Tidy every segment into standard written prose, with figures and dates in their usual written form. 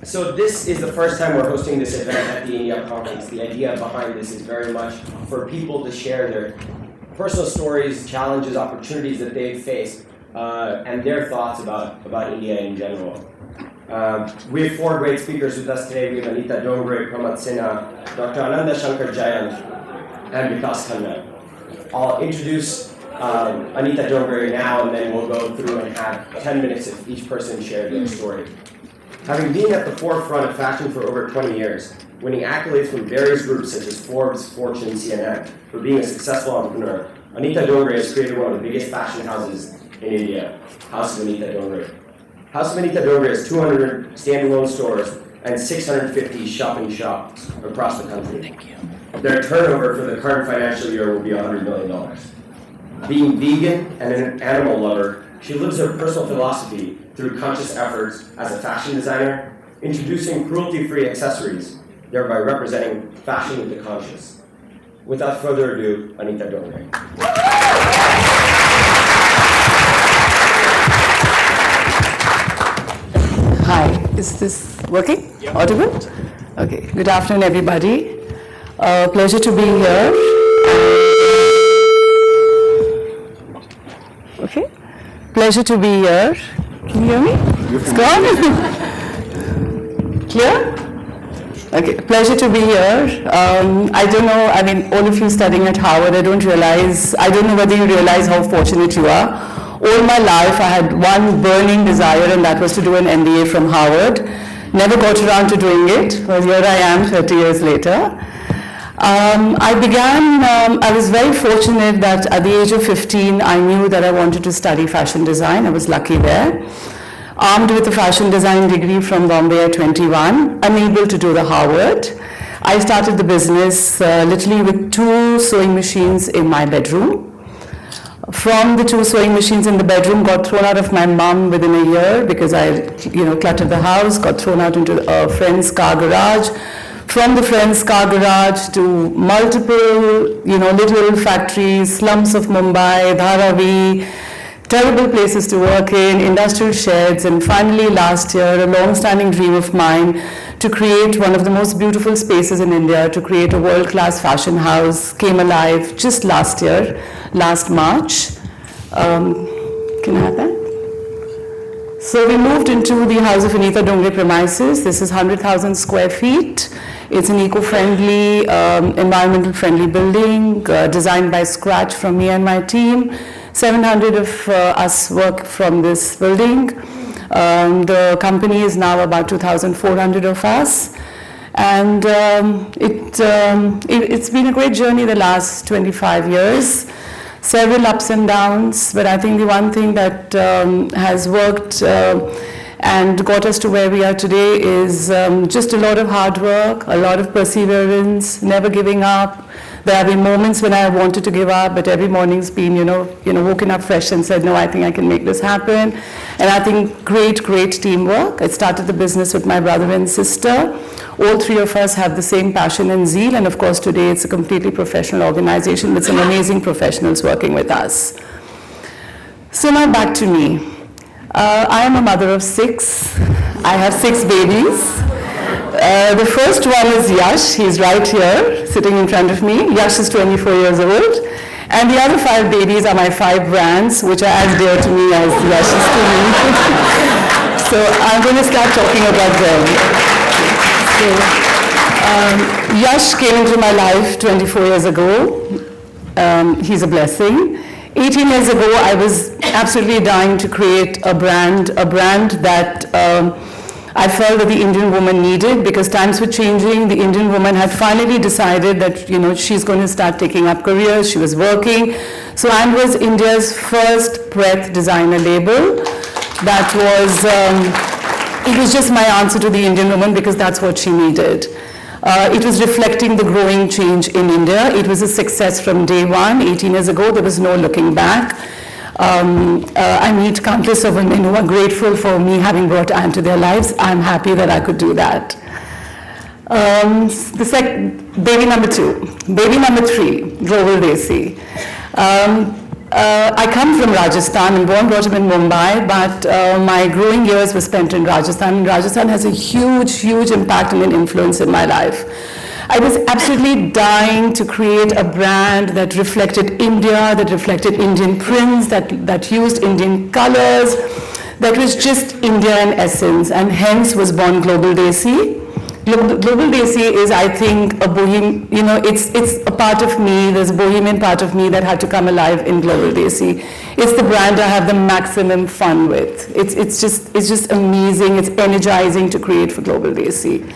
So this is the first time we're hosting this event at the India conference. The idea behind this is very much for people to share their personal stories, challenges, opportunities that they've faced, and their thoughts about India in general. We have 4 great speakers with us today. We have Anita Dongre, Dr. Ananda Shanker and Vikas Khanna. I'll introduce Anita Dongre now, and then we'll go through and have 10 minutes if each person share their story. Having been at the forefront of fashion for over 20 years, winning accolades from various groups such as Forbes, Fortune, CNN, for being a successful entrepreneur, Anita Dongre has created one of the biggest fashion houses in India, House of Anita Dongre. House of Anita Dongre has 200 standalone stores and 650 shop-in-shops across the country. Thank you. Their turnover for the current financial year will be $100 million. Being vegan and an animal lover, she lives her personal philosophy through conscious efforts as a fashion designer, introducing cruelty-free accessories, thereby representing fashion with the conscious. Without further ado, Anita Dongre. Hi, is this working? Yep. Audible? Okay, good afternoon everybody. Pleasure to be here. Okay, pleasure to be here. Can you hear me? It's gone? Clear? Okay, pleasure to be here. I don't know, I mean, all of you studying at Howard, I don't know whether you realize how fortunate you are. All my life I had one burning desire, and that was to do an MBA from Howard. Never got around to doing it, but here I am 30 years later. I was very fortunate that at the age of 15, I knew that I wanted to study fashion design. I was lucky there. Armed with a fashion design degree from Bombay at 21, unable to do the Harvard. I started the business literally with 2 sewing machines in my bedroom. From the 2 sewing machines in the bedroom, got thrown out of my mom within a year because I, cluttered the house, got thrown out into a friend's car garage. From the friend's car garage to multiple, little factories, slums of Mumbai, Dharavi, terrible places to work in, industrial sheds, and finally last year, a long-standing dream of mine to create one of the most beautiful spaces in India, to create a world-class fashion house, came alive just last year, last March. Can I have that? So we moved into the House of Anita Dongre premises. This is 100,000 square feet. It's an eco-friendly, environmental-friendly building, designed by scratch from me and my team. 700 of us work from this building. The company is now about 2,400 of us. And it's been a great journey the last 25 years. Several ups and downs, but I think the one thing that has worked and got us to where we are today is just a lot of hard work, a lot of perseverance, never giving up. There have been moments when I wanted to give up, but every morning's been, woken up fresh and said, no, I think I can make this happen. And I think great teamwork. I started the business with my brother and sister. All 3 of us have the same passion and zeal, and of course today it's a completely professional organization with some amazing professionals working with us. So now back to me. I am a mother of 6. I have 6 babies. The first one is Yash. He's right here, sitting in front of me. Yash is 24 years old. And the other 5 babies are my 5 brands, which are as dear to me as Yash is to me. So I'm going to start talking about them. So, Yash came into my life 24 years ago. He's a blessing. 18 years ago, I was absolutely dying to create a brand that I felt that the Indian woman needed, because times were changing. The Indian woman had finally decided that, she's going to start taking up careers. She was working. So and was India's first breath designer label. That was, it was just my answer to the Indian woman, because that's what she needed. It was reflecting the growing change in India. It was a success from day one. 18 years ago, there was no looking back. I meet countless of women who are grateful for me having brought Anne to their lives. I'm happy that I could do that. Baby number 2. Baby number 3, Global Desi. I come from Rajasthan. I'm born, brought up in Mumbai, but my growing years were spent in Rajasthan. And Rajasthan has a huge, huge impact and an influence in my life. I was absolutely dying to create a brand that reflected India, that reflected Indian prints, that used Indian colors, that was just India in essence, and hence was born Global Desi. Global Desi is, I think, a bohem, it's a part of me, there's a bohemian part of me that had to come alive in Global Desi. It's the brand I have the maximum fun with. It's just amazing, it's energizing to create for Global Desi.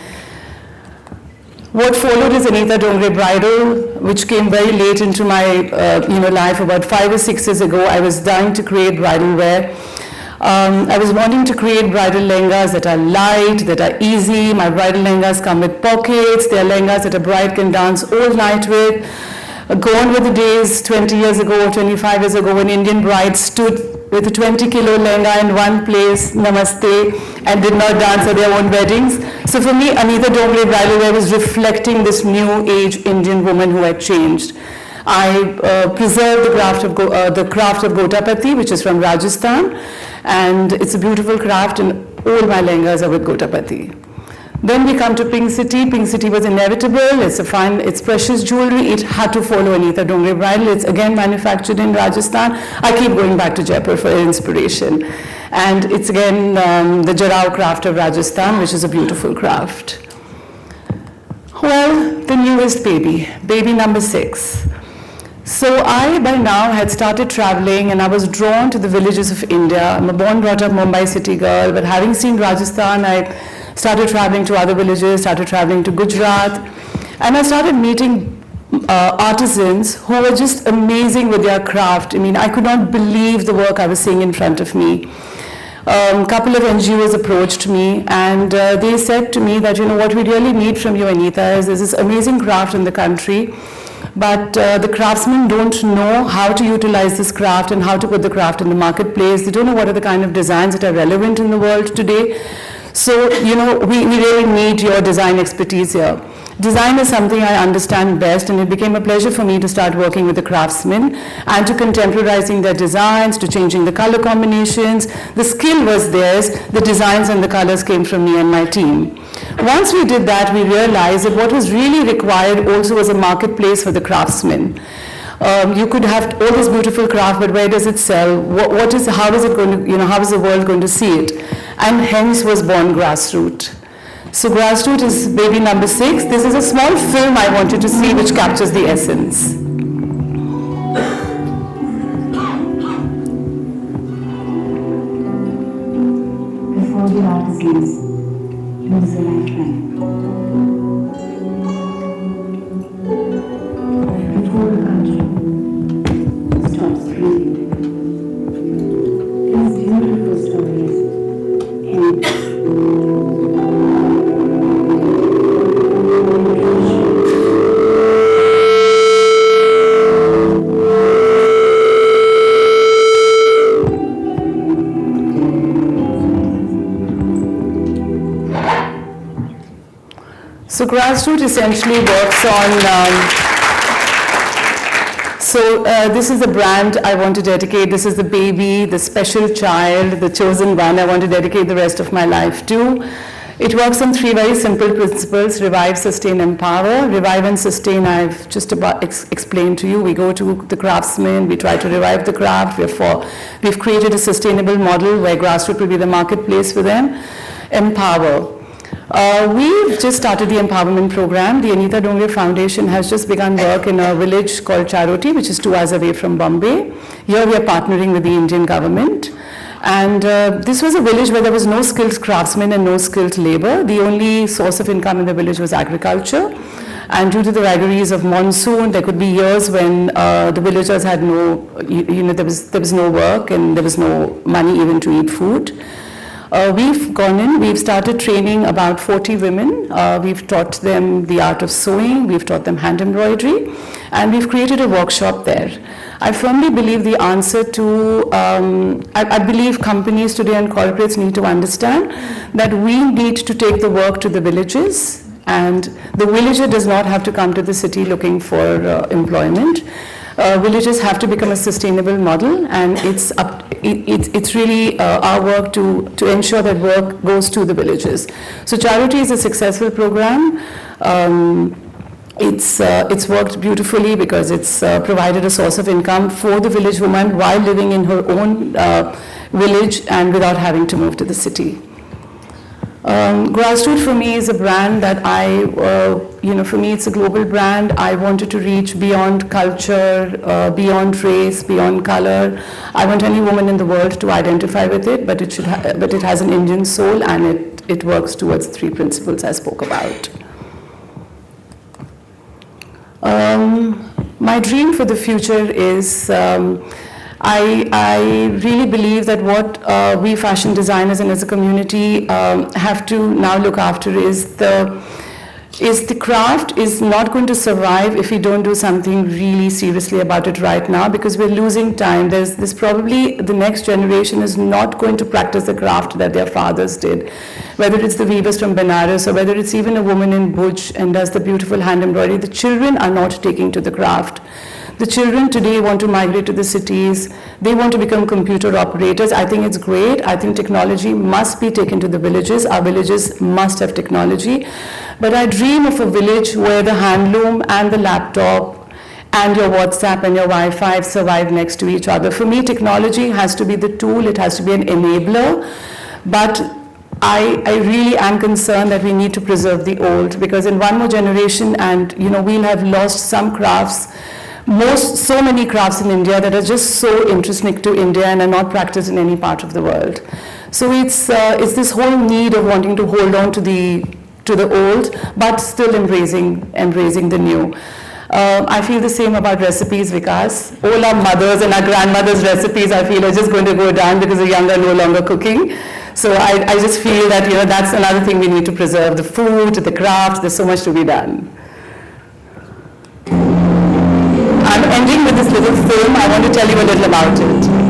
What followed is Anita Dongre Bridal, which came very late into my life. About 5 or 6 years ago, I was dying to create bridal wear. I was wanting to create bridal lehengas that are light, that are easy. My bridal lehengas come with pockets. They are lehengas that a bride can dance all night with. Gone were the days 20 years ago, 25 years ago, when Indian brides stood with a 20-kilo lehenga in one place, namaste, and did not dance at their own weddings. So for me, Anita Dongre Bridal Wear was reflecting this new age Indian woman who had changed. I preserved the craft of Gotapati, which is from Rajasthan, and it's a beautiful craft, and all my lehengas are with Gotapati. Then we come to Pink City. Pink City was inevitable. It's precious jewelry. It had to follow Anita Dongre Bridal. It's again manufactured in Rajasthan. I keep going back to Jaipur for inspiration. And it's again the Jarao craft of Rajasthan, which is a beautiful craft. Well, the newest baby number 6. So I, by now, had started traveling, and I was drawn to the villages of India. I'm a born, brought up Mumbai city girl, but having seen Rajasthan, I started traveling to other villages, started traveling to Gujarat, and I started meeting artisans who were just amazing with their craft. I mean, I could not believe the work I was seeing in front of me. A couple of NGOs approached me, and they said to me that, what we really need from you, Anita, is there's this amazing craft in the country, but the craftsmen don't know how to utilize this craft and how to put the craft in the marketplace. They don't know what are the kind of designs that are relevant in the world today. So, we really need your design expertise here. Design is something I understand best, and it became a pleasure for me to start working with the craftsmen and to contemporizing their designs, to changing the color combinations. The skill was theirs, the designs and the colors came from me and my team. Once we did that, we realized that what was really required also was a marketplace for the craftsmen. You could have all this beautiful craft, but where does it sell? How is the world going to see it? And hence was born Grassroot. So Grassroot is baby number 6. This is a small film I want you to see which captures the essence. Before the artisans, he was a lifeline. Before the country stops breathing, these beautiful stories end. So Grassroot essentially works on, this is the brand I want to dedicate. This is the baby, the special child, the chosen one I want to dedicate the rest of my life to. It works on 3 very simple principles: revive, sustain, empower. Revive and sustain, I've just about explained to you. We go to the craftsmen, we try to revive the craft. We've created a sustainable model where Grassroot will be the marketplace for them. Empower. We've just started the empowerment program. The Anita Dongre Foundation has just begun work in a village called Charoti, which is 2 hours away from Bombay. Here we are partnering with the Indian government. And this was a village where there was no skilled craftsmen and no skilled labor. The only source of income in the village was agriculture. And due to the vagaries of monsoon, there could be years when the villagers had there was no work and there was no money even to eat food. We've gone in, we've started training about 40 women. We've taught them the art of sewing, we've taught them hand embroidery, and we've created a workshop there. I firmly believe the answer to, I believe companies today and corporates need to understand that we need to take the work to the villages, and the villager does not have to come to the city looking for employment. villages have to become a sustainable model, and it's really our work to ensure that work goes to the villages. So Charity is a successful program. It's worked beautifully because it's provided a source of income for the village woman while living in her own village and without having to move to the city. Grassroots for me is a brand that for me it's a global brand. I wanted to reach beyond culture, beyond race, beyond color. I want any woman in the world to identify with it, but it has an Indian soul, and it works towards the 3 principles I spoke about. My dream for the future is I really believe that what we fashion designers and as a community have to now look after is the craft is not going to survive if we don't do something really seriously about it right now, because we're losing time. There's probably the next generation is not going to practice the craft that their fathers did, whether it's the weavers from Benares or whether it's even a woman in Bhuj and does the beautiful hand embroidery. The children are not taking to the craft. The children today want to migrate to the cities. They want to become computer operators. I think it's great. I think technology must be taken to the villages. Our villages must have technology. But I dream of a village where the handloom and the laptop and your WhatsApp and your Wi-Fi survive next to each other. For me, technology has to be the tool. It has to be an enabler. But I really am concerned that we need to preserve the old, because in one more generation, and we'll have lost some crafts. So many crafts in India that are just so intrinsic to India and are not practiced in any part of the world. So it's this whole need of wanting to hold on to the old, but still embracing the new. I feel the same about recipes, Vikas. All our mothers and our grandmothers' recipes, I feel, are just going to go down because the young are no longer cooking. So I just feel that that's another thing we need to preserve: the food, the craft. There's so much to be done. I'm ending with this little film. I want to tell you a little about it.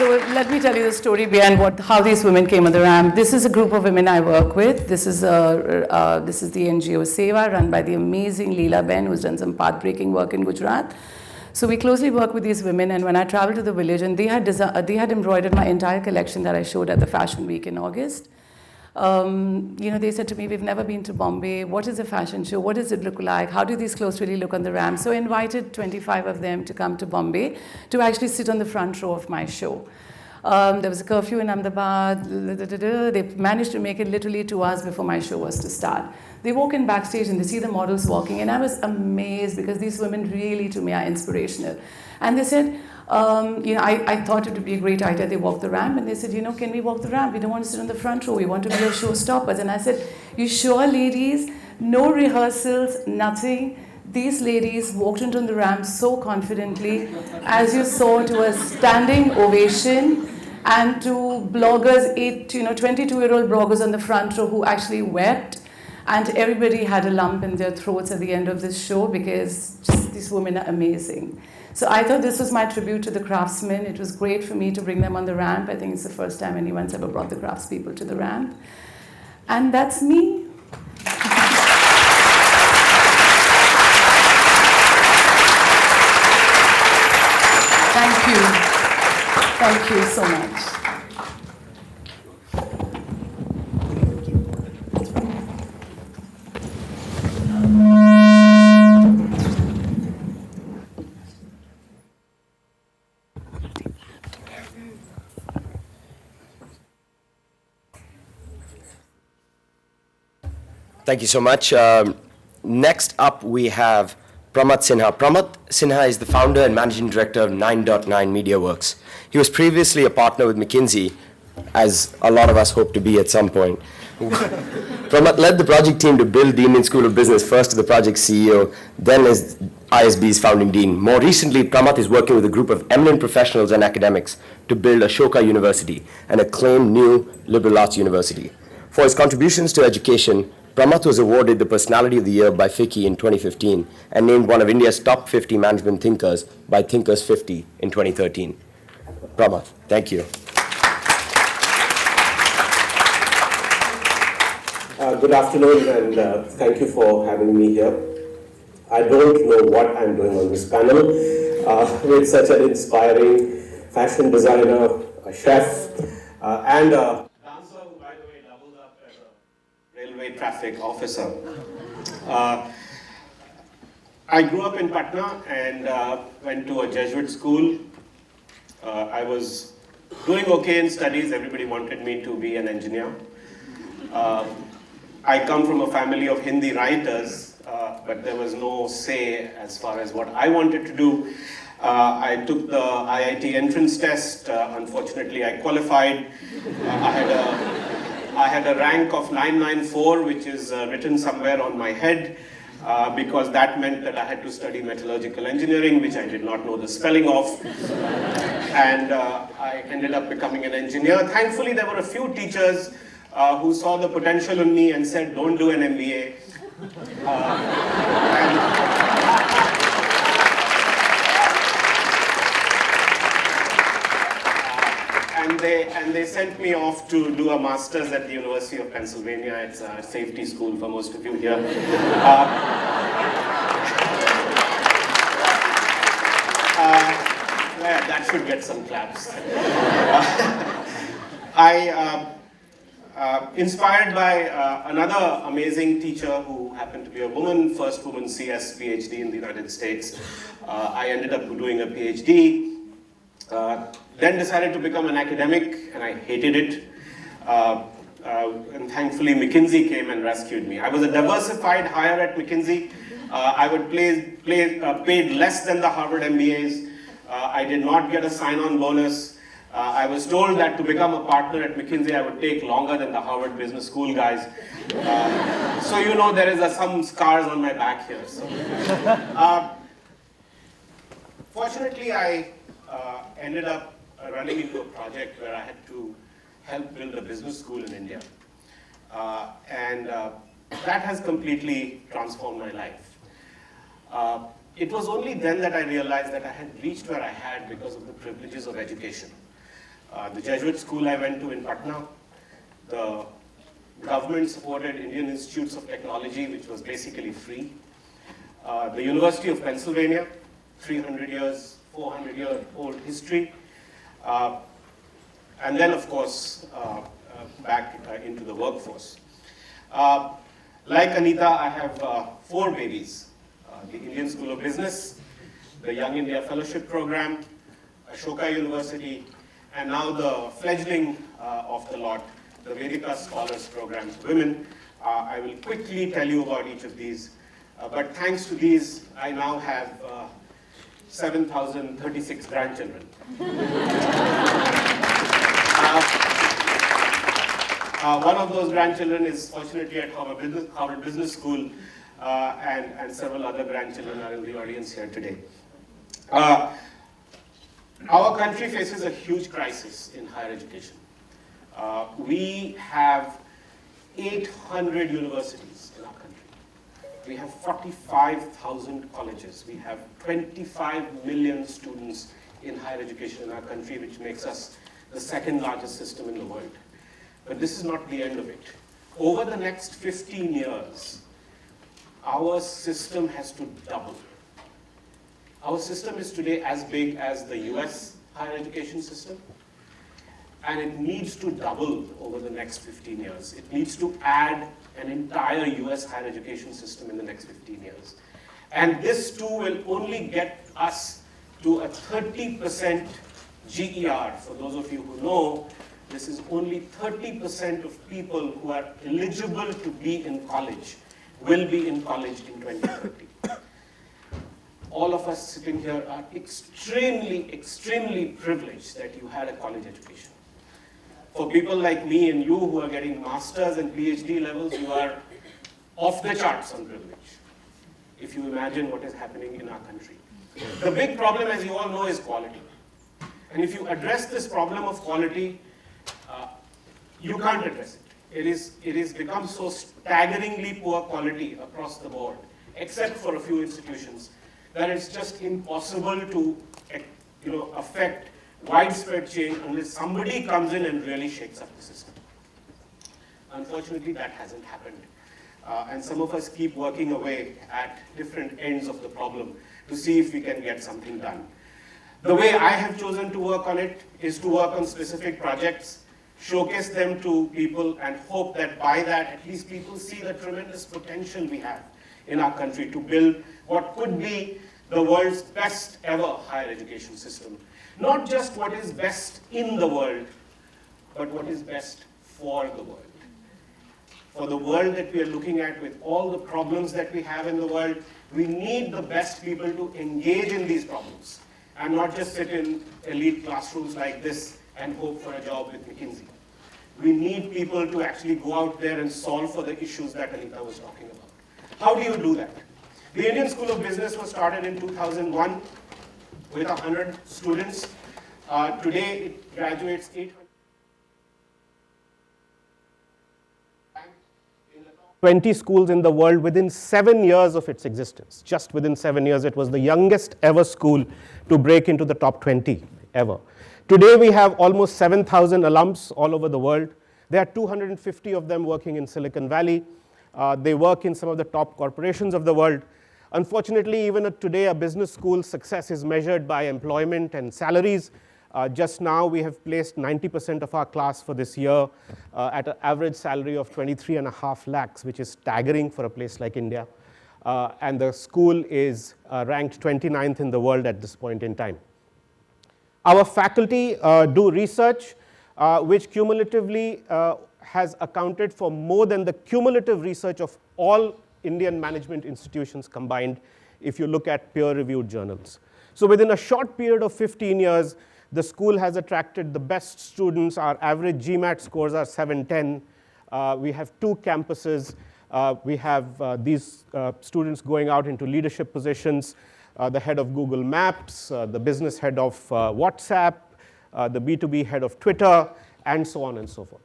So let me tell you the story behind how these women came on the ramp. This is a group of women I work with. This is the NGO Seva, run by the amazing Leela Ben, who's done some path-breaking work in Gujarat. So we closely work with these women, and when I traveled to the village, and they had embroidered my entire collection that I showed at the Fashion Week in August. They said to me, we've never been to Bombay. What is a fashion show? What does it look like? How do these clothes really look on the ramp? So I invited 25 of them to come to Bombay to actually sit on the front row of my show. There was a curfew in Ahmedabad. They managed to make it literally 2 hours before my show was to start. They walk in backstage and they see the models walking, and I was amazed because these women really, to me, are inspirational. And they said, I thought it would be a great idea. They walked the ramp, and they said, can we walk the ramp? We don't want to sit on the front row. We want to be your showstoppers. And I said, you sure, ladies? No rehearsals, nothing. These ladies walked into the ramp so confidently. As you saw, to a standing ovation, and to bloggers, 22-year-old bloggers on the front row who actually wept. And everybody had a lump in their throats at the end of this show because just these women are amazing. So I thought this was my tribute to the craftsmen. It was great for me to bring them on the ramp. I think it's the first time anyone's ever brought the craftspeople to the ramp. And that's me. Thank you. Thank you so much. Thank you so much. Next up, we have Pramat Sinha. Pramat Sinha is the founder and managing director of 9.9 Media Works. He was previously a partner with McKinsey, as a lot of us hope to be at some point. Pramat led the project team to build the Indian School of Business, first as the project CEO, then as ISB's founding dean. More recently, Pramat is working with a group of eminent professionals and academics to build Ashoka University, an acclaimed new liberal arts university. For his contributions to education, Pramat was awarded the Personality of the Year by FICCI in 2015 and named one of India's top 50 management thinkers by Thinkers 50 in 2013. Pramat, thank you. Good afternoon, and thank you for having me here. I don't know what I'm doing on this panel with such an inspiring fashion designer, a chef, and a dancer who, by the way, doubles up as a railway traffic officer. I grew up in Patna and went to a Jesuit school. I was doing okay in studies. Everybody wanted me to be an engineer. I come from a family of Hindi writers, but there was no say as far as what I wanted to do. I took the IIT entrance test. Unfortunately, I qualified. I had a rank of 994, which is written somewhere on my head, because that meant that I had to study metallurgical engineering, which I did not know the spelling of. And I ended up becoming an engineer. Thankfully, there were a few teachers who saw the potential in me and said, don't do an MBA. And they sent me off to do a master's at the University of Pennsylvania. It's a safety school for most of you here. Yeah, that should get some claps. Inspired by another amazing teacher who happened to be a woman, first woman CS PhD in the United States. I ended up doing a PhD, then decided to become an academic, and I hated it. And thankfully McKinsey came and rescued me. I was a diversified hire at McKinsey. I would paid less than the Harvard MBAs. I did not get a sign-on bonus. I was told that to become a partner at McKinsey, I would take longer than the Harvard Business School guys. So you know there is some scars on my back here. So. Fortunately, I ended up running into a project where I had to help build a business school in India. And that has completely transformed my life. It was only then that I realized that I had reached where I had because of the privileges of education. The Jesuit school I went to in Patna, the government-supported Indian Institutes of Technology, which was basically free. The University of Pennsylvania, 300 years, 400-year-old history. And then, of course, back into the workforce. Like Anita, I have 4 babies. The Indian School of Business, the Young India Fellowship Program, Ashoka University, and now the fledgling of the lot, the Vikas Scholars Program for Women. I will quickly tell you about each of these. But thanks to these, I now have 7,036 grandchildren. One of those grandchildren is fortunately at Harvard Business School, and several other grandchildren are in the audience here today. Our country faces a huge crisis in higher education. We have 800 universities in our country. We have 45,000 colleges. We have 25 million students in higher education in our country, which makes us the second largest system in the world. But this is not the end of it. Over the next 15 years, our system has to double. Our system is today as big as the US higher education system, and it needs to double over the next 15 years. It needs to add an entire US higher education system in the next 15 years. And this too will only get us to a 30% GER. For those of you who know, this is only 30% of people who are eligible to be in college will be in college in 2030. all of us sitting here are extremely, extremely privileged that you had a college education. For people like me and you who are getting masters and PhD levels, you are off the charts on privilege, if you imagine what is happening in our country. The big problem, as you all know, is quality. And if you address this problem of quality, you can't address it. It is become so staggeringly poor quality across the board, except for a few institutions, that it's just impossible to affect widespread change unless somebody comes in and really shakes up the system. Unfortunately, that hasn't happened. And some of us keep working away at different ends of the problem to see if we can get something done. The way I have chosen to work on it is to work on specific projects, showcase them to people, and hope that by that at least people see the tremendous potential we have in our country to build what could be the world's best ever higher education system. Not just what is best in the world, but what is best for the world. For the world that we are looking at, with all the problems that we have in the world, we need the best people to engage in these problems and not just sit in elite classrooms like this and hope for a job with McKinsey. We need people to actually go out there and solve for the issues that Anita was talking about. How do you do that? The Indian School of Business was started in 2001 with 100 students. Today it graduates 800. 20 schools in the world within 7 years of its existence. Just within 7 years, it was the youngest ever school to break into the top 20 ever. Today, we have almost 7,000 alums all over the world. There are 250 of them working in Silicon Valley. They work in some of the top corporations of the world. Unfortunately, even today, a business school's success is measured by employment and salaries. Just now, we have placed 90% of our class for this year at an average salary of 23.5 lakhs, which is staggering for a place like India. And the school is ranked 29th in the world at this point in time. Our faculty do research, which cumulatively has accounted for more than the cumulative research of all Indian management institutions combined, if you look at peer-reviewed journals. So within a short period of 15 years, the school has attracted the best students. Our average GMAT scores are 710. We have 2 campuses. We have these students going out into leadership positions, the head of Google Maps, the business head of WhatsApp, the B2B head of Twitter, and so on and so forth.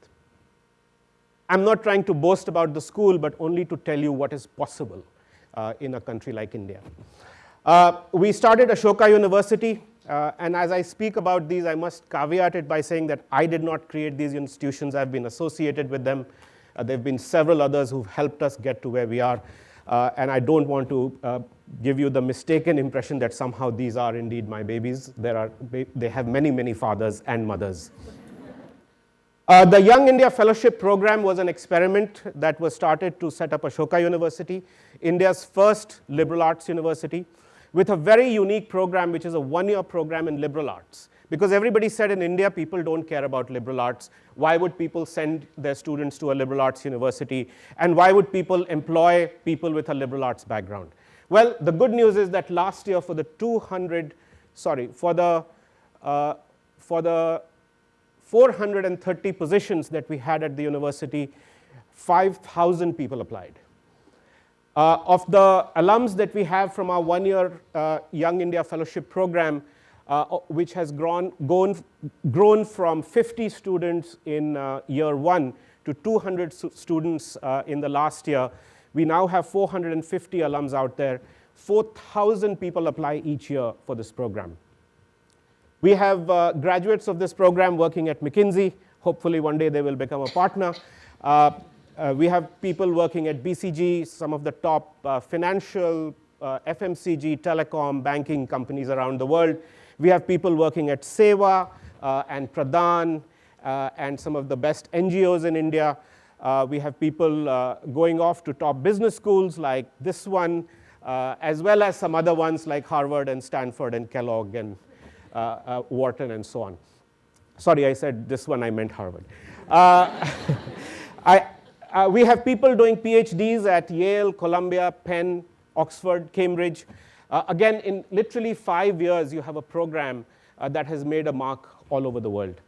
I'm not trying to boast about the school, but only to tell you what is possible in a country like India. We started Ashoka University. And as I speak about these, I must caveat it by saying that I did not create these institutions. I've been associated with them. There have been several others who've helped us get to where we are. And I don't want to give you the mistaken impression that somehow these are indeed my babies. They have many, many fathers and mothers. The Young India Fellowship Program was an experiment that was started to set up Ashoka University, India's first liberal arts university, with a very unique program, which is a 1-year program in liberal arts. Because everybody said in India, people don't care about liberal arts. Why would people send their students to a liberal arts university? And why would people employ people with a liberal arts background? Well, the good news is that last year for the 430 positions that we had at the university, 5,000 people applied. Of the alums that we have from our 1-year Young India Fellowship Program, which has grown from 50 students in year 1 to 200 students in the last year, we now have 450 alums out there. 4,000 people apply each year for this program. We have graduates of this program working at McKinsey. Hopefully one day they will become a partner. We have people working at BCG, some of the top financial, FMCG, telecom, banking companies around the world. We have people working at Seva and Pradhan and some of the best NGOs in India. We have people going off to top business schools like this one, as well as some other ones like Harvard and Stanford and Kellogg and Wharton and so on. Sorry, I said this one, I meant Harvard. We have people doing PhDs at Yale, Columbia, Penn, Oxford, Cambridge. Again, in literally 5 years, you have a program that has made a mark all over the world.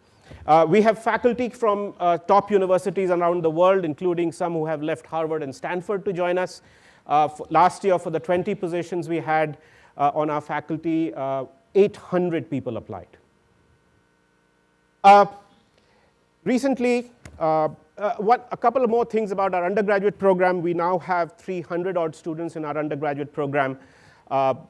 We have faculty from top universities around the world, including some who have left Harvard and Stanford to join us. Last year, for the 20 positions we had on our faculty, 800 people applied. Recently, a couple of more things about our undergraduate program. We now have 300 odd students in our undergraduate program.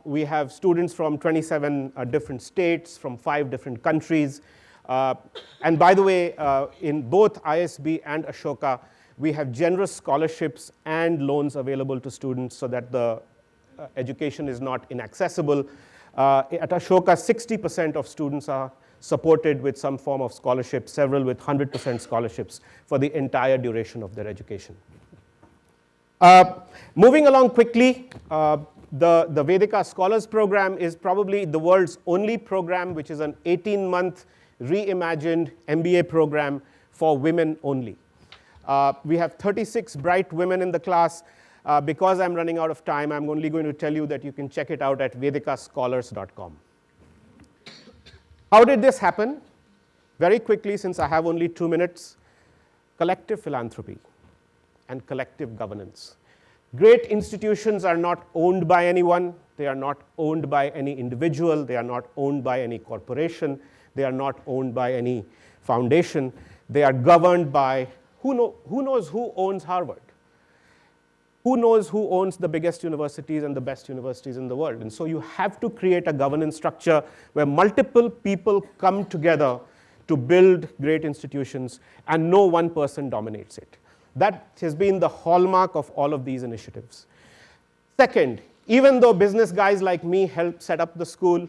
We have students from 27 different states, from 5 different countries. And by the way, in both ISB and Ashoka, we have generous scholarships and loans available to students so that the education is not inaccessible. At Ashoka, 60% of students are supported with some form of scholarship, several with 100% scholarships for the entire duration of their education. Moving along quickly, the Vedika Scholars Program is probably the world's only program which is an 18-month reimagined MBA program for women only. We have 36 bright women in the class. Because I'm running out of time, I'm only going to tell you that you can check it out at vedikascholars.com. How did this happen? Very quickly, since I have only 2 minutes, collective philanthropy and collective governance. Great institutions are not owned by anyone. They are not owned by any individual. They are not owned by any corporation. They are not owned by any foundation. They are governed by who knows who owns Harvard? Who knows who owns the biggest universities and the best universities in the world? And so you have to create a governance structure where multiple people come together to build great institutions and no one person dominates it. That has been the hallmark of all of these initiatives. Second, even though business guys like me helped set up the school,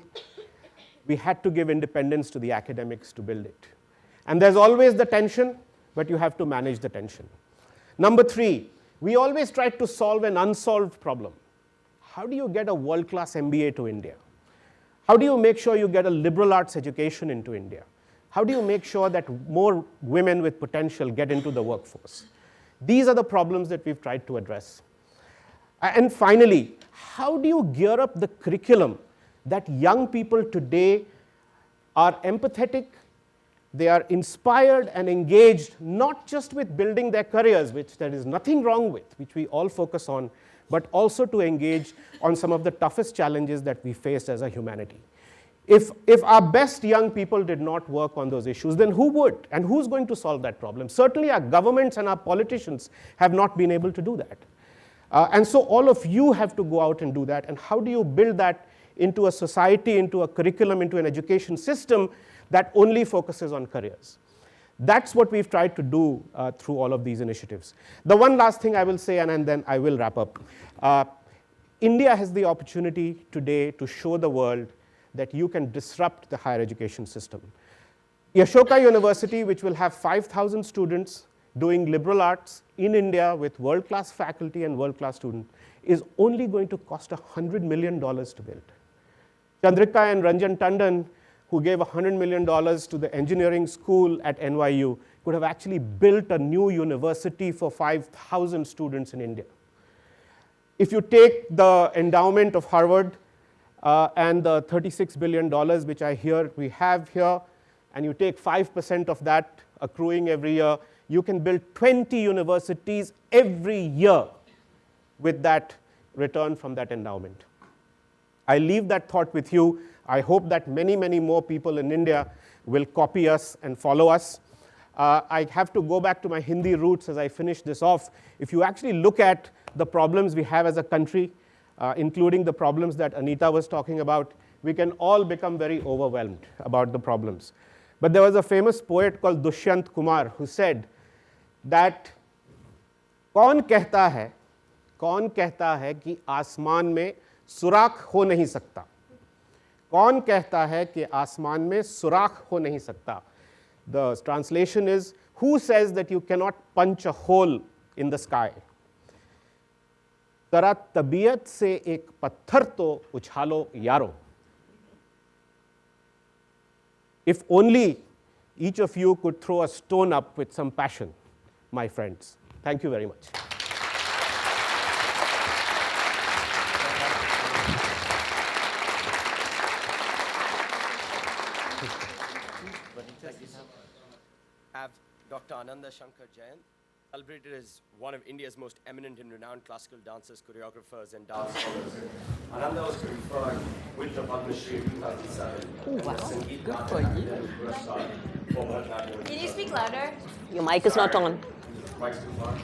we had to give independence to the academics to build it. And there's always the tension, but you have to manage the tension. Number 3, we always tried to solve an unsolved problem. How do you get a world-class MBA to India? How do you make sure you get a liberal arts education into India? How do you make sure that more women with potential get into the workforce? These are the problems that we've tried to address. And finally, how do you gear up the curriculum that young people today are empathetic, they are inspired and engaged, not just with building their careers, which there is nothing wrong with, which we all focus on, but also to engage on some of the toughest challenges that we face as a humanity. If our best young people did not work on those issues, then who would? And who's going to solve that problem? Certainly our governments and our politicians have not been able to do that. And so all of you have to go out and do that. And how do you build that into a society, into a curriculum, into an education system that only focuses on careers? That's what we've tried to do through all of these initiatives. The one last thing I will say, and then I will wrap up. India has the opportunity today to show the world that you can disrupt the higher education system. Ashoka University, which will have 5,000 students doing liberal arts in India with world-class faculty and world-class students, is only going to cost $100 million to build. Chandrika and Ranjan Tandon, who gave $100 million to the engineering school at NYU, could have actually built a new university for 5,000 students in India. If you take the endowment of Harvard and the $36 billion, which I hear we have here, and you take 5% of that accruing every year, you can build 20 universities every year with that return from that endowment. I leave that thought with you. I hope that many, many more people in India will copy us and follow us. I have to go back to my Hindi roots as I finish this off. If you actually look at the problems we have as a country, including the problems that Anita was talking about, we can all become very overwhelmed about the problems. But there was a famous poet called Dushyant Kumar who said that कौन कहता है कि आसमान में सुराख हो नहीं सकता? कौन कहता है कि आसमान में सुराख हो नहीं सकता? The translation is, who says that you cannot punch a hole in the sky? जरा तबीयत से एक पत्थर तो उछालो यारो. If only each of you could throw a stone up with some passion, my friends. Thank you very much. have Dr. Ananda Shankar Jayant, celebrated as one of India's most eminent and renowned classical dancers, choreographers, and dance scholars. Ananda was conferred with the Padma Shri in 2007. Oh, wow. Good for you. Can you speak louder? Your mic is not on. Mic's too far.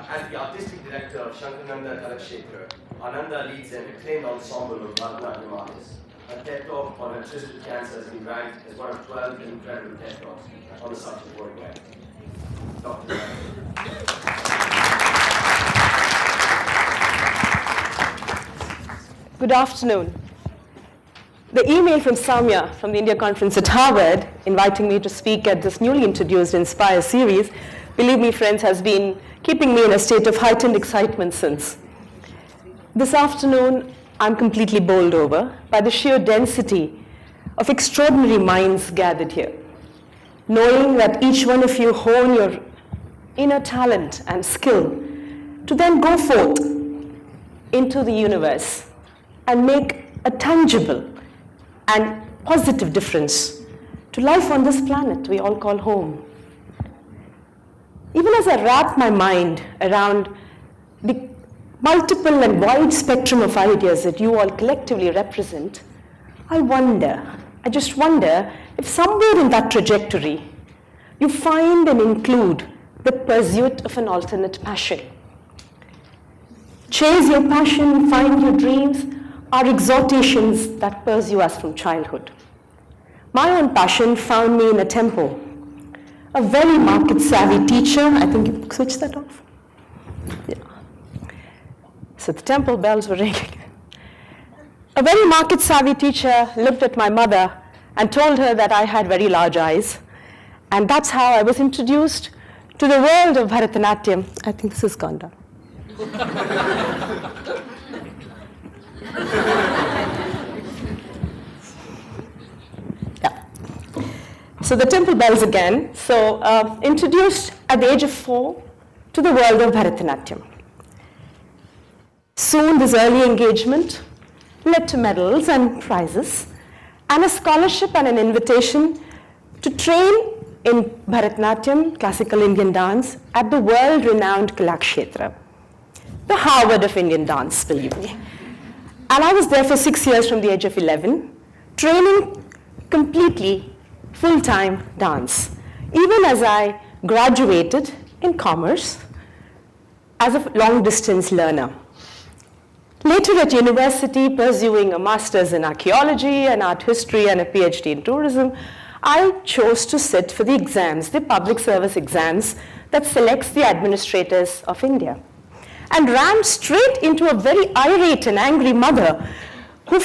As the artistic director of Shanker Kalakshetra, Ananda leads an acclaimed ensemble of Bharatanatyam artists. A TED Talk on electricity cancer has been ranked as one of 12 incredible TED Talks on the subject worldwide. Dr. Good afternoon. The email from Samya from the India Conference at Harvard inviting me to speak at this newly introduced Inspire series, believe me friends, has been keeping me in a state of heightened excitement since. This afternoon, I'm completely bowled over by the sheer density of extraordinary minds gathered here. Knowing that each one of you hone your inner talent and skill to then go forth into the universe and make a tangible and positive difference to life on this planet we all call home. Even as I wrap my mind around the multiple and wide spectrum of ideas that you all collectively represent, I just wonder if somewhere in that trajectory you find and include the pursuit of an alternate passion. Chase your passion, find your dreams are exhortations that pursue us from childhood. My own passion found me in a temple. A very market-savvy teacher, I think you switched that off. Yeah. So the temple bells were ringing. A very market-savvy teacher looked at my mother and told her that I had very large eyes. And that's how I was introduced to the world of Bharatanatyam. I think this has gone down. Yeah. So the temple bells again. So introduced at the age of 4 to the world of Bharatanatyam. Soon this early engagement led to medals and prizes and a scholarship and an invitation to train in Bharatanatyam, classical Indian dance, at the world-renowned Kalakshetra, the Harvard of Indian dance, believe me. And I was there for 6 years from the age of 11, training completely full-time dance, even as I graduated in commerce as a long-distance learner. Later at university, pursuing a master's in archaeology and art history and a PhD in tourism, I chose to sit for the exams, the public service exams that selects the administrators of India, and ran straight into a very irate and angry mother who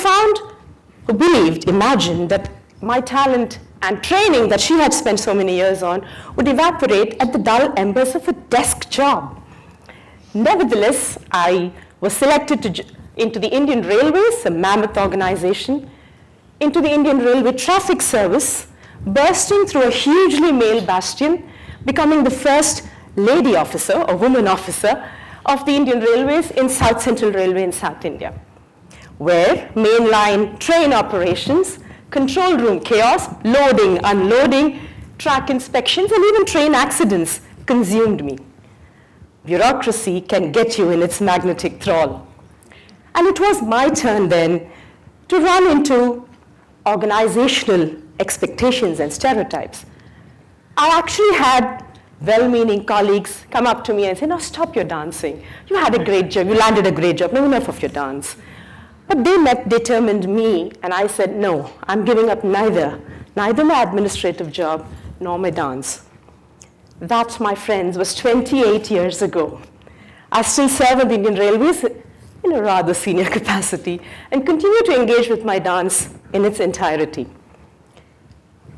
imagined that my talent and training that she had spent so many years on would evaporate at the dull embers of a desk job. Nevertheless, I was selected into the Indian Railways, a mammoth organization, into the Indian Railway Traffic Service, bursting through a hugely male bastion, becoming the first lady officer or woman officer of the Indian Railways in South Central Railway in South India, where mainline train operations, control room chaos, loading, unloading, track inspections, and even train accidents consumed me. Bureaucracy can get you in its magnetic thrall. And it was my turn then to run into organizational expectations and stereotypes. I actually had well-meaning colleagues come up to me and say, "No, stop your dancing. You had a great job, you landed a great job, no, enough of your dance." But they determined me, and I said, "No, I'm giving up neither my administrative job nor my dance." That, my friends, was 28 years ago. I still serve on the Indian Railways in a rather senior capacity and continue to engage with my dance in its entirety.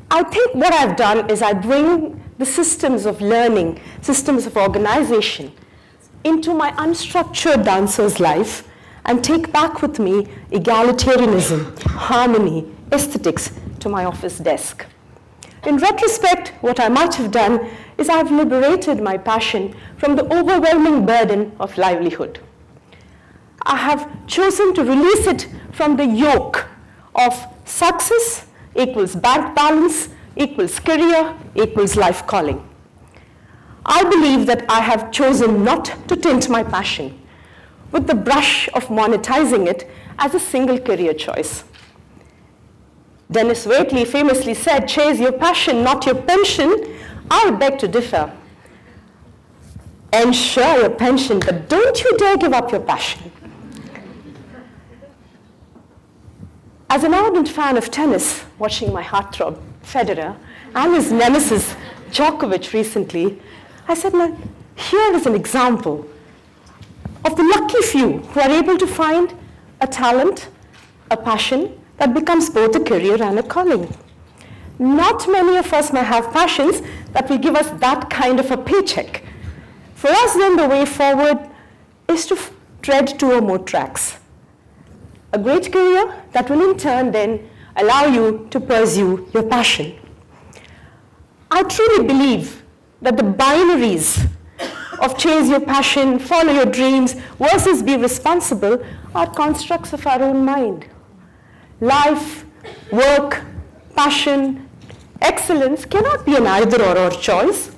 I think what I've done is I bring the systems of learning, systems of organization into my unstructured dancer's life and take back with me egalitarianism, harmony, aesthetics to my office desk. In retrospect, what I might have done is I've liberated my passion from the overwhelming burden of livelihood. I have chosen to release it from the yoke of success equals bank balance, equals career, equals life calling. I believe that I have chosen not to tint my passion with the brush of monetizing it as a single career choice. Dennis Waitley famously said, "Chase your passion, not your pension." I beg to differ. Ensure your pension, but don't you dare give up your passion. As an ardent fan of tennis, watching my heartthrob Federer and his nemesis Djokovic recently, I said, now, here is an example of the lucky few who are able to find a talent, a passion that becomes both a career and a calling. Not many of us may have passions that will give us that kind of a paycheck. For us, then, the way forward is to tread 2 or more tracks. A great career that will in turn then allow you to pursue your passion. I truly believe that the binaries of chase your passion, follow your dreams, versus be responsible are constructs of our own mind. Life, work, passion, excellence cannot be an either or choice.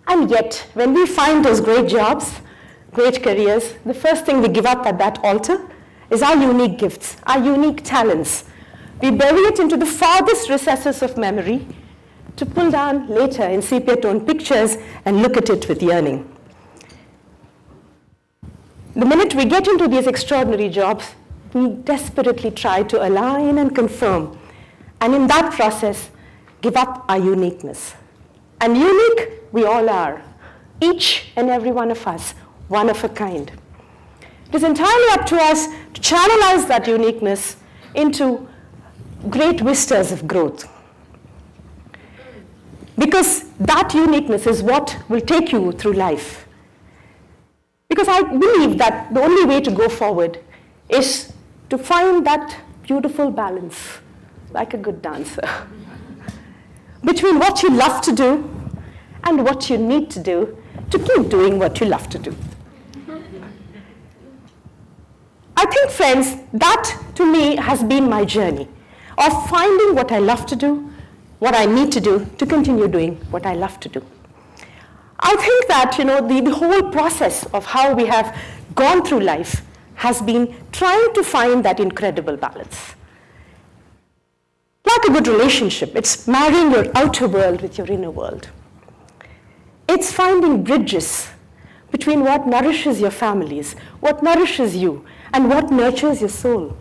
And yet, when we find those great jobs, great careers, the first thing we give up at that altar is our unique gifts, our unique talents. We bury it into the farthest recesses of memory to pull down later in sepia-toned pictures and look at it with yearning. The minute we get into these extraordinary jobs, we desperately try to align and confirm, and in that process, give up our uniqueness. And unique, we all are, each and every one of us, one of a kind. It is entirely up to us to channelize that uniqueness into great vistas of growth. Because that uniqueness is what will take you through life. Because I believe that the only way to go forward is to find that beautiful balance, like a good dancer, between what you love to do and what you need to do to keep doing what you love to do. I think, friends, that to me has been my journey of finding what I love to do, what I need to do to continue doing what I love to do. I think that, the whole process of how we have gone through life has been trying to find that incredible balance. Like a good relationship, it's marrying your outer world with your inner world. It's finding bridges between what nourishes your families, what nourishes you, and what nurtures your soul.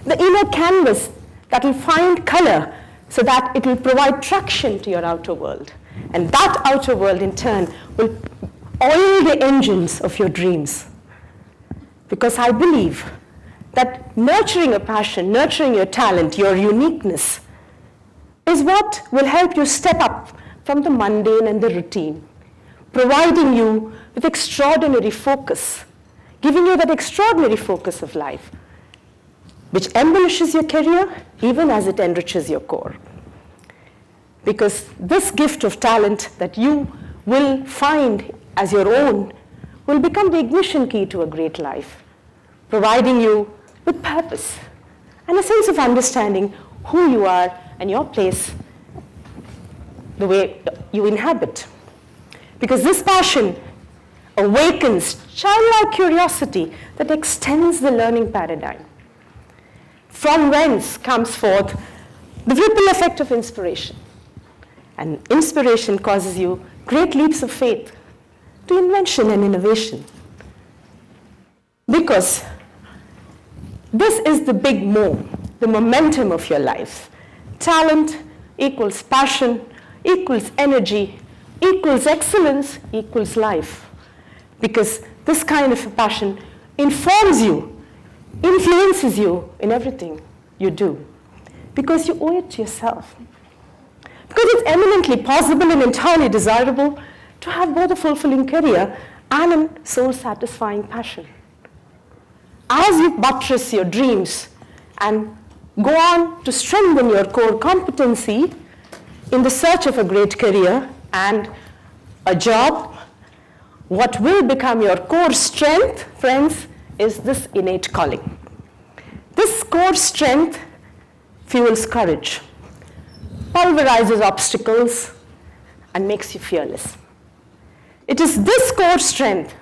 The inner canvas that will find color so that it will provide traction to your outer world. And that outer world, in turn, will oil the engines of your dreams. Because I believe that nurturing a passion, nurturing your talent, your uniqueness, is what will help you step up from the mundane and the routine, providing you with extraordinary focus, giving you that extraordinary focus of life, which embellishes your career even as it enriches your core. Because this gift of talent that you will find as your own will become the ignition key to a great life, providing you with purpose and a sense of understanding who you are and your place, the way you inhabit. Because this passion awakens childlike curiosity that extends the learning paradigm, from whence comes forth the ripple effect of inspiration. And inspiration causes you great leaps of faith to invention and innovation. Because this is the big mo, the momentum of your life. Talent equals passion, equals energy, equals excellence, equals life. Because this kind of a passion informs you, influences you in everything you do. Because you owe it to yourself. Because it's eminently possible and entirely desirable to have both a fulfilling career and a soul-satisfying passion. As you buttress your dreams and go on to strengthen your core competency in the search of a great career and a job, what will become your core strength, friends, is this innate calling. This core strength fuels courage, pulverizes obstacles, and makes you fearless. It is this core strength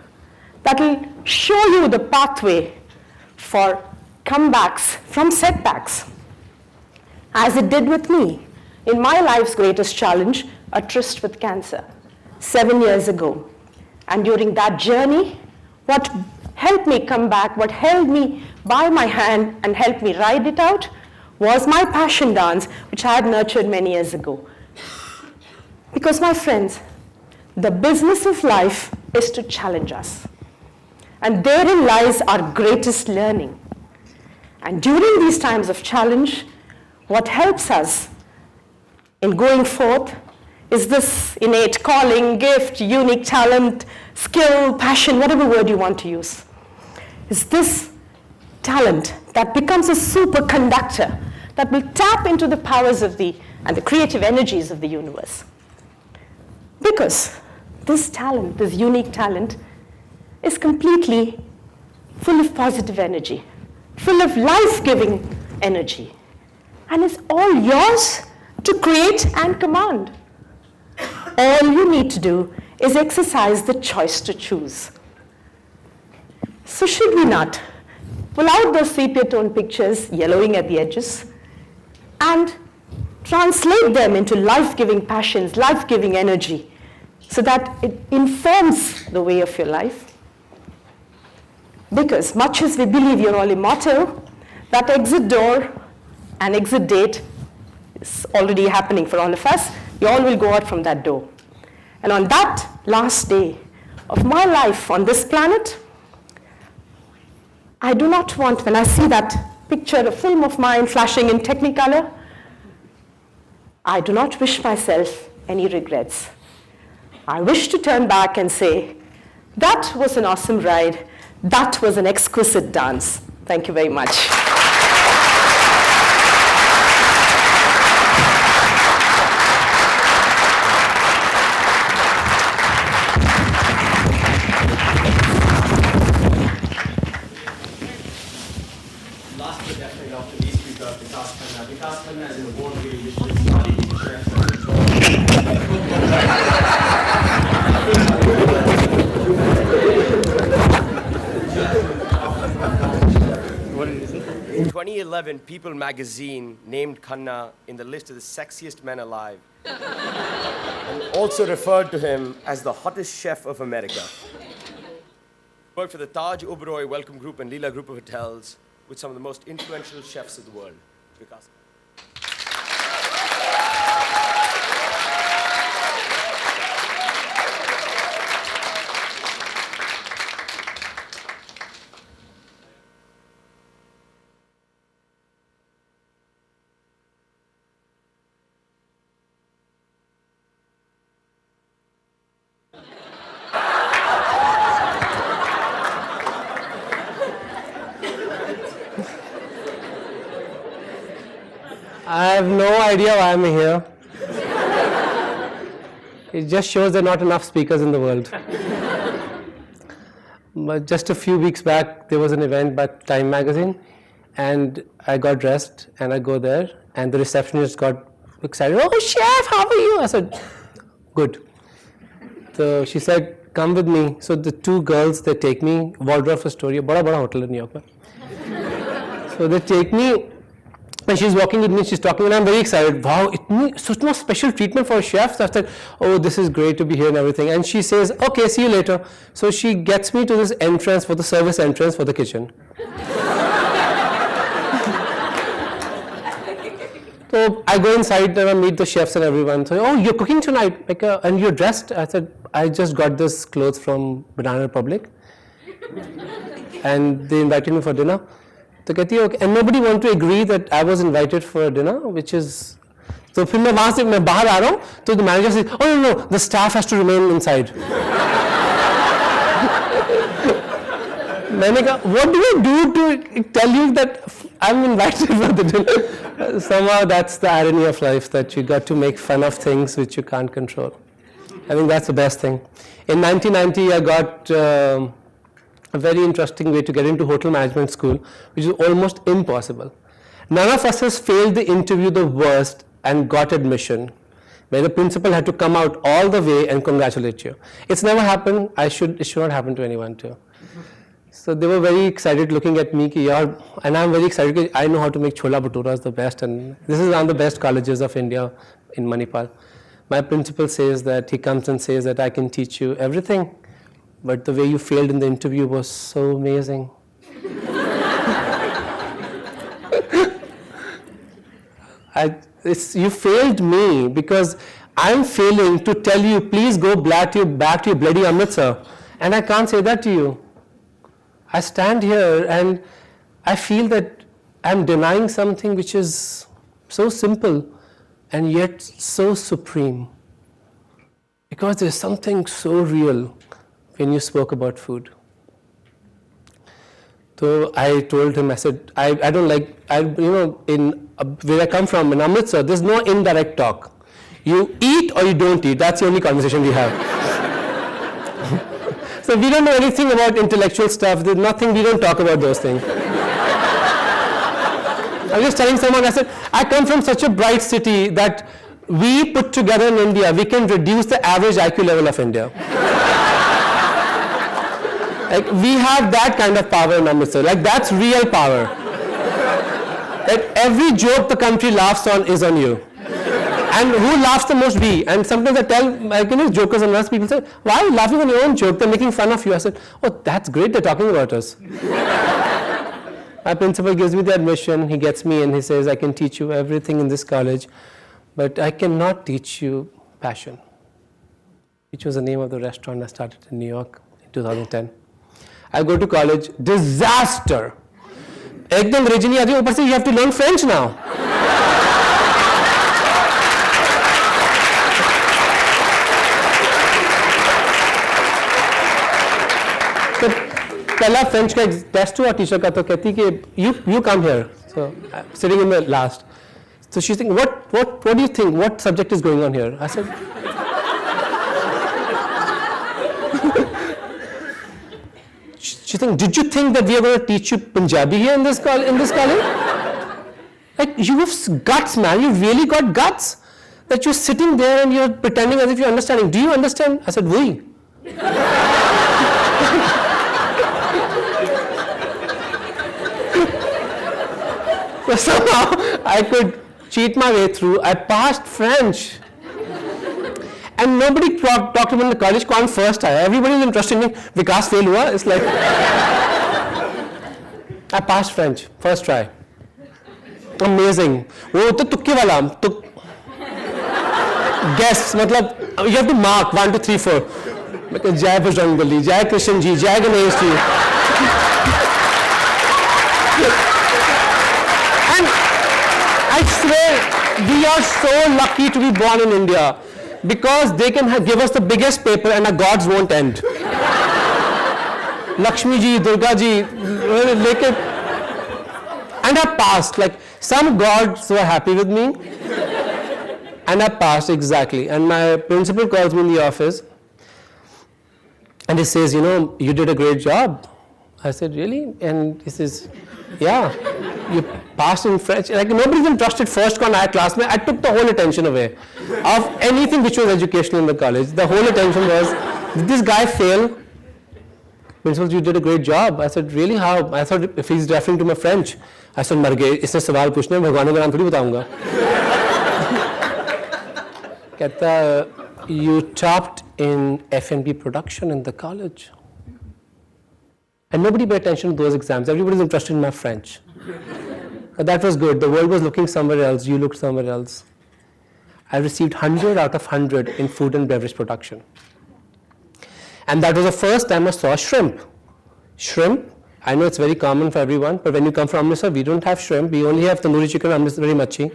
that will show you the pathway for comebacks from setbacks, as it did with me in my life's greatest challenge, a tryst with cancer, 7 years ago. And during that journey, what helped me come back, what held me by my hand and helped me ride it out, was my passion dance, which I had nurtured many years ago. Because, my friends, the business of life is to challenge us. And therein lies our greatest learning. And during these times of challenge, what helps us in going forth is this innate calling, gift, unique talent, skill, passion, whatever word you want to use. Is this talent that becomes a superconductor that will tap into the powers of and the creative energies of the universe. Because this talent, this unique talent, is completely full of positive energy, full of life-giving energy, and is all yours to create and command. All you need to do is exercise the choice to choose. So should we not pull out those sepia tone pictures, yellowing at the edges, and translate them into life-giving passions, life-giving energy, so that it informs the way of your life? Because much as we believe you're all immortal, that exit door and exit date is already happening for all of us. You all will go out from that door. And on that last day of my life on this planet, I do not want, when I see that picture, a film of mine flashing in Technicolor, I do not wish myself any regrets. I wish to turn back and say, that was an awesome ride. That was an exquisite dance. Thank you very much. Last but definitely not the least, we've got Vikas Khanna. Vikas Khanna is an award-winning Michelin star leading chef and In 2011, People magazine named Khanna in the list of the sexiest men alive and also referred to him as the hottest chef of America. Worked for the Taj Oberoi Welcome Group and Leela Group of Hotels with some of the most influential chefs of the world. Vikas. I have no idea why I'm here. It just shows there are not enough speakers in the world. But just a few weeks back, there was an event by Time magazine, and I got dressed, and I go there, and the receptionist got excited. Oh, chef, how are you? I said, good. So she said, come with me. So the two girls, they take me, Waldorf Astoria, bada hotel in New York. So they take me. When she's walking with me, she's talking, and I'm very excited. Wow, such a special treatment for a chef. So I said, oh, this is great to be here and everything. And she says, okay, see you later. So she gets me to this entrance, for the service entrance for the kitchen. So I go inside and I meet the chefs and everyone. So, oh, you're cooking tonight, and you're dressed? I said, I just got this clothes from Banana Republic. And they invited me for dinner. तो कहती है okay. And nobody wanted to agree that I was invited for a dinner, which is. तो फिर मैं वहाँ से मैं बाहर आ रहा हूँ, तो the manager says, oh no, the staff has to remain inside. मैंने कहा, what do I do to tell you that I'm invited for the dinner? Somehow that's the irony of life, that you got to make fun of things which you can't control. I think that's the best thing. In 1990, I got a very interesting way to get into hotel management school, which is almost impossible. None of us has failed the interview the worst and got admission, where the principal had to come out all the way and congratulate you. It's never happened. It should not happen to anyone too. So they were very excited looking at me, and I'm very excited because I know how to make chola bhaturas the best, and this is one of the best colleges of India in Manipal. My principal says that, he comes and says that I can teach you everything, but the way you failed in the interview was so amazing. You failed me because I'm failing to tell you, please go back to your bloody Amritsar, and I can't say that to you. I stand here and I feel that I'm denying something which is so simple and yet so supreme. Because there's something so real when you spoke about food. So I told him, I said, I don't like, where I come from in Amritsar, there's no indirect talk. You eat or you don't eat, that's the only conversation we have. So we don't know anything about intellectual stuff, there's nothing, we don't talk about those things. I was just telling someone, I said, I come from such a bright city that we put together in India, we can reduce the average IQ level of India. Like, we have that kind of power in Amritsar, like that's real power. Like, every joke the country laughs on is on you. And who laughs the most? We. And sometimes I tell jokers and us, people say, why are you laughing on your own joke? They're making fun of you. I said, oh, that's great, they're talking about us. My principal gives me the admission, he gets me and he says, I can teach you everything in this college, but I cannot teach you passion, which was the name of the restaurant I started in New York in 2010. I go to college, disaster. Ekdam अंग्रेजी नहीं आती, ऊपर से you have to learn French now. तो पहला French का test हुआ teacher का, तो कहती कि you come here. So sitting in the last. So she's thinking, what do you think? What subject is going on here? I said. She thinks, did you think that we are going to teach you Punjabi here in this college? Like, you have guts, man. You really got guts. That you're sitting there and you're pretending as if you're understanding. Do you understand? I said, oui. So somehow I could cheat my way through. I passed French. And nobody talked about in the college, कौन first आया? Everybody is interested in me. Vikas fail हुआ? It's like, I passed French, first try. Amazing. वो तो तुक्के वाला, guess, मतलब, you have to mark 1, 2, 3, 4. मैं कह जय बजरंगबली, जय कृष्ण जी, जय Ganesh ji. And I swear, we are so lucky to be born in India. Because they can give us the biggest paper and our gods won't end. Lakshmi ji, Durga ji, and I passed. Like, some gods were happy with me, and I passed exactly. And my principal calls me in the office, and he says, you did a great job. I said, really? And he says, yeah, you passed in French. Like, nobody even trusted first con I class. I took the whole attention away of anything which was educational in the college. The whole attention was, did this guy fail? Principal, you did a great job. I said, really, how? I thought if he's referring to my French. I said, मर गए, इसने सवाल पूछने, भगवान का नाम थोड़ी बताऊंगा. कहता, you topped in F&B production in the college. And nobody paid attention to those exams. Everybody's interested in my French. But that was good. The world was looking somewhere else. You looked somewhere else. I received 100 out of 100 in food and beverage production. And that was the first time I saw shrimp. Shrimp, I know it's very common for everyone, but when you come from Amritsar, we don't have shrimp. We only have tandoori chicken, Amritsar very machi.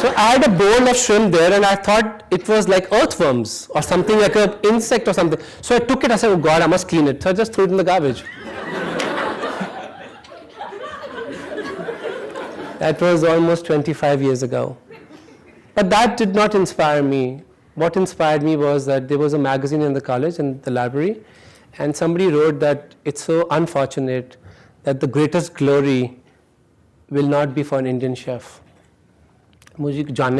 So I had a bowl of shrimp there and I thought it was like earthworms or something like an insect or something. So I took it, I said, oh God, I must clean it. So I just threw it in the garbage. That was almost 25 years ago. But that did not inspire me. What inspired me was that there was a magazine in the college, in the library, and somebody wrote that it's so unfortunate that the greatest glory will not be for an Indian chef. I don't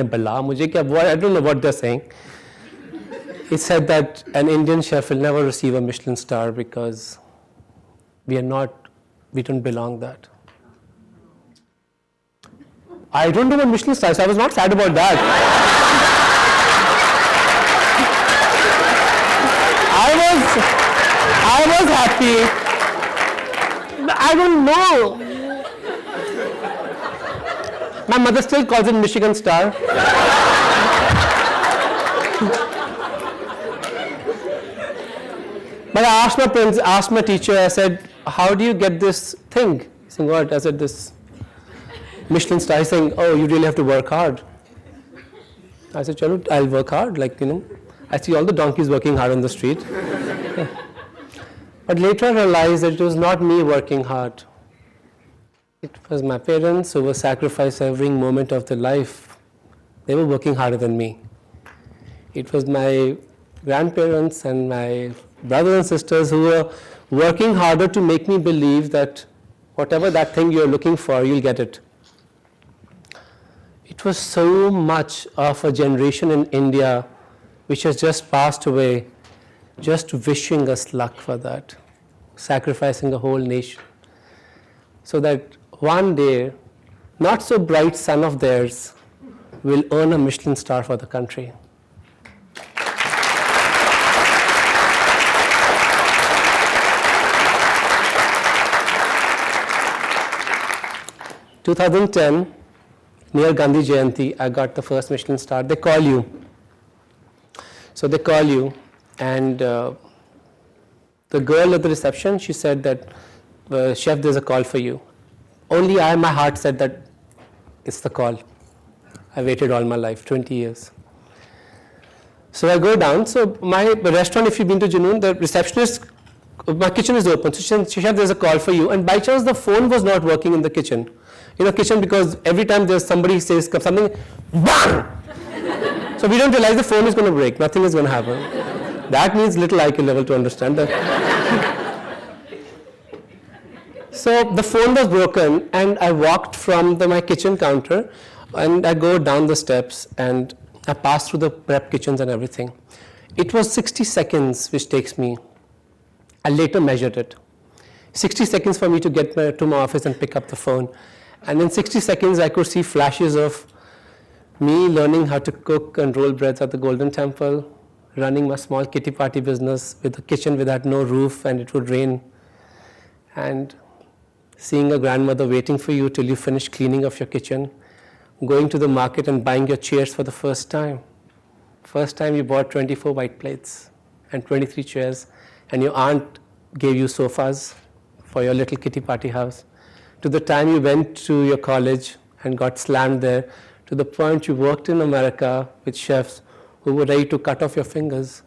know what they're saying. It said that an Indian chef will never receive a Michelin star because we don't belong that. I don't have a Michelin star, so I was not sad about that. I was happy. I don't know. My mother still calls it Michigan star. But I asked my teacher, I said, how do you get this thing? He said, what? I said, this Michelin star. He's saying, oh, you really have to work hard. I said, Chalo, I'll work hard. I see all the donkeys working hard on the street. But later I realized that it was not me working hard. It was my parents who were sacrificing every moment of their life. They were working harder than me. It was my grandparents and my brothers and sisters who were working harder to make me believe that whatever that thing you're looking for, you'll get it. It was so much of a generation in India which has just passed away, just wishing us luck for that, sacrificing a whole nation, so that one day, not so bright son of theirs will earn a Michelin star for the country. In 2010, near Gandhi Jayanti, I got the first Michelin star. They call you. So they call you, and the girl at the reception, she said that, chef, there's a call for you. Only my heart said that it's the call. I waited all my life, 20 years. So I go down. So my restaurant, if you've been to Junoon, the receptionist, my kitchen is open. So she said, chef, there's a call for you. And by chance, the phone was not working in the kitchen. Kitchen, because every time there's somebody says something, bang! So we don't realize the phone is going to break. Nothing is going to happen. That needs little IQ level to understand that. So the phone was broken, and I walked from my kitchen counter, and I go down the steps, and I pass through the prep kitchens and everything. It was 60 seconds, which takes me. I later measured it. 60 seconds for me to get to my office and pick up the phone. And in 60 seconds, I could see flashes of me learning how to cook and roll breads at the Golden Temple, running my small kitty party business with a kitchen without no roof, and it would rain, and seeing a grandmother waiting for you till you finish cleaning of your kitchen, going to the market and buying your chairs for the first time. First time you bought 24 white plates and 23 chairs, and your aunt gave you sofas for your little kitty party house. To the time you went to your college and got slammed there, to the point you worked in America with chefs who were ready to cut off your fingers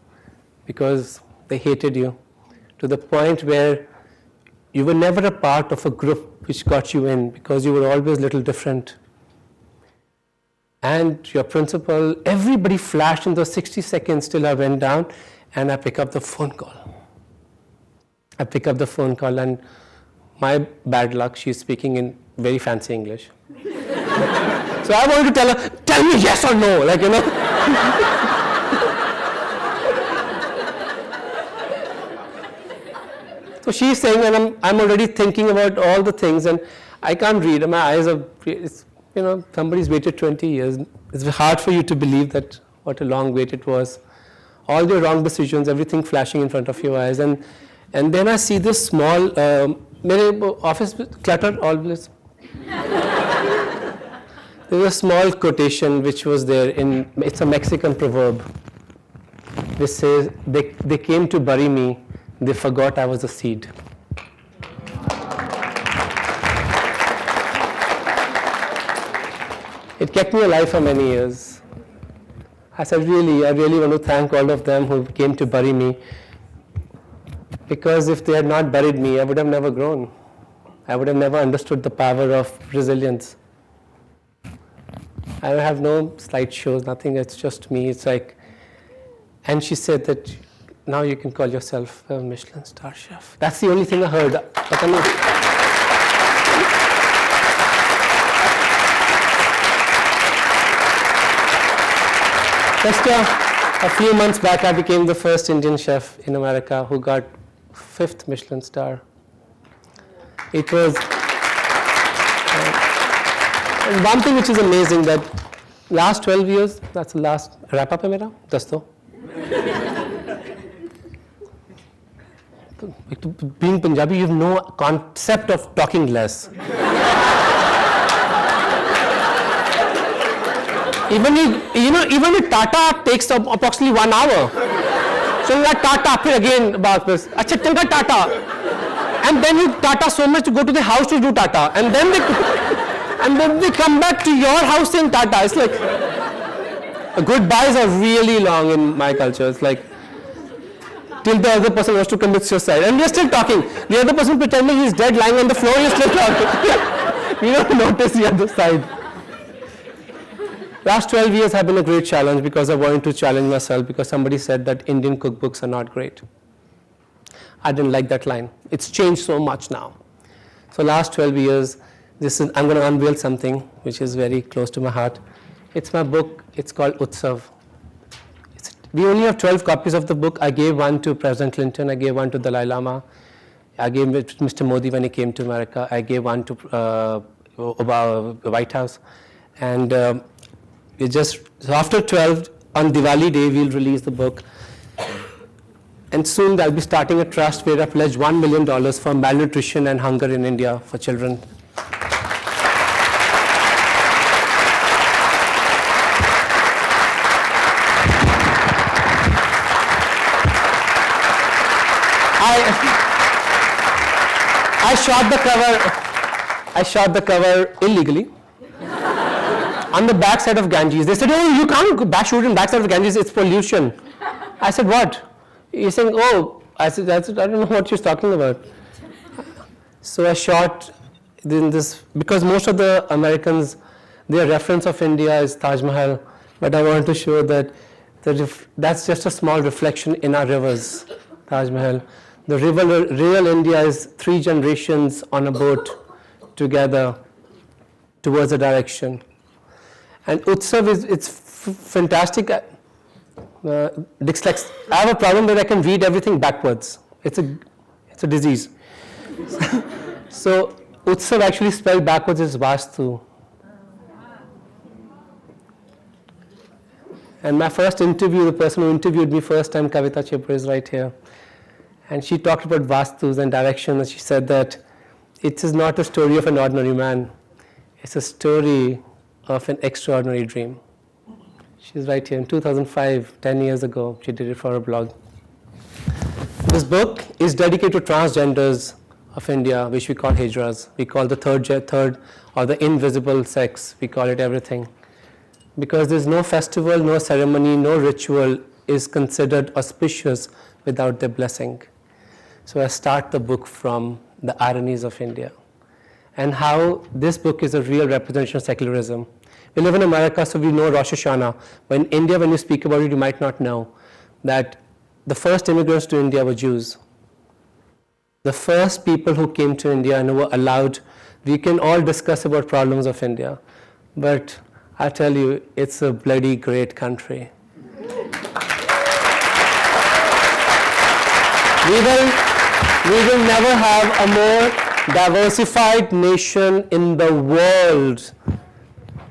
because they hated you, to the point where you were never a part of a group which got you in because you were always a little different. And your principal, everybody flashed in those 60 seconds till I went down, and I pick up the phone call. And my bad luck, she's speaking in very fancy English. So I wanted to tell her, tell me yes or no, So she's saying, and I'm already thinking about all the things, and I can't read. My eyes are, somebody's waited 20 years. It's hard for you to believe that what a long wait it was. All your wrong decisions, everything flashing in front of your eyes. And then I see this small, office cluttered always. There's a small quotation which was there it's a Mexican proverb. Which says, they came to bury me, they forgot I was a seed. It kept me alive for many years. I said, I really want to thank all of them who came to bury me, because if they had not buried me, I would have never grown. I would have never understood the power of resilience. I have no slideshows, nothing, it's just me. It's like, and she said that now you can call yourself a Michelin star chef. That's the only thing I heard. Just a few months back, I became the first Indian chef in America who got 5th Michelin star. It was and one thing which is amazing that last 12 years, that's the last wrap up है मेरा, दोस्तों. Being Punjabi, you have no concept of talking less. Even with Tata takes approximately 1 hour. So like Tata, फिर again बात बस. अच्छा चंगा Tata. And then you Tata so much to go to the house to do Tata, and then they come back to your house saying Tata. It's like goodbyes are really long in my culture. It's like till the other person wants to commit suicide, and we're still talking. The other person pretending he's dead, lying on the floor, you're still talking. You don't notice the other side. Last 12 years have been a great challenge because I wanted to challenge myself because somebody said that Indian cookbooks are not great. I didn't like that line. It's changed so much now. So last 12 years, I'm going to unveil something which is very close to my heart. It's my book. It's called Utsav. We only have 12 copies of the book. I gave one to President Clinton. I gave one to Dalai Lama. I gave it to Mr. Modi when he came to America. I gave one to the White House. And so after 12, on Diwali day, we'll release the book. And soon I'll be starting a trust where I pledged $1 million for malnutrition and hunger in India for children. I shot the cover illegally on the backside of Ganges. They said, "Oh, you can't shoot in backside of Ganges. It's pollution." I said, "What?" He's saying, "Oh," I said, "I don't know what you're talking about." So I shot in this because most of the Americans, their reference of India is Taj Mahal, but I wanted to show that that's just a small reflection in our rivers, Taj Mahal. The real India is 3 generations on a boat together towards a direction. And Utsav it's fantastic. I have a problem that I can read everything backwards. It's a disease. So Utsav actually spelled backwards is Vastu. And my first interview, the person who interviewed me first time, Kavita Chopra, is right here. And she talked about Vastus and direction, and she said that it is not a story of an ordinary man. It's a story of an extraordinary dream. She's right here. In 2005, 10 years ago, she did it for her blog. This book is dedicated to transgenders of India, which we call Hijras. We call the third or the invisible sex. We call it everything. Because there's no festival, no ceremony, no ritual is considered auspicious without their blessing. So I start the book from the ironies of India and how this book is a real representation of secularism. We live in America, so we know Rosh Hashanah. But in India, when you speak about it, you might not know that the first immigrants to India were Jews. The first people who came to India and were allowed, we can all discuss about problems of India, but I tell you, it's a bloody great country. We will never have a more diversified nation in the world.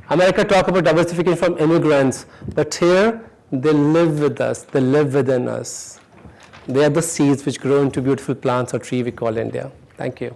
America talk about diversification from immigrants, but here they live with us, they live within us. They are the seeds which grow into beautiful plants or tree we call India. Thank you.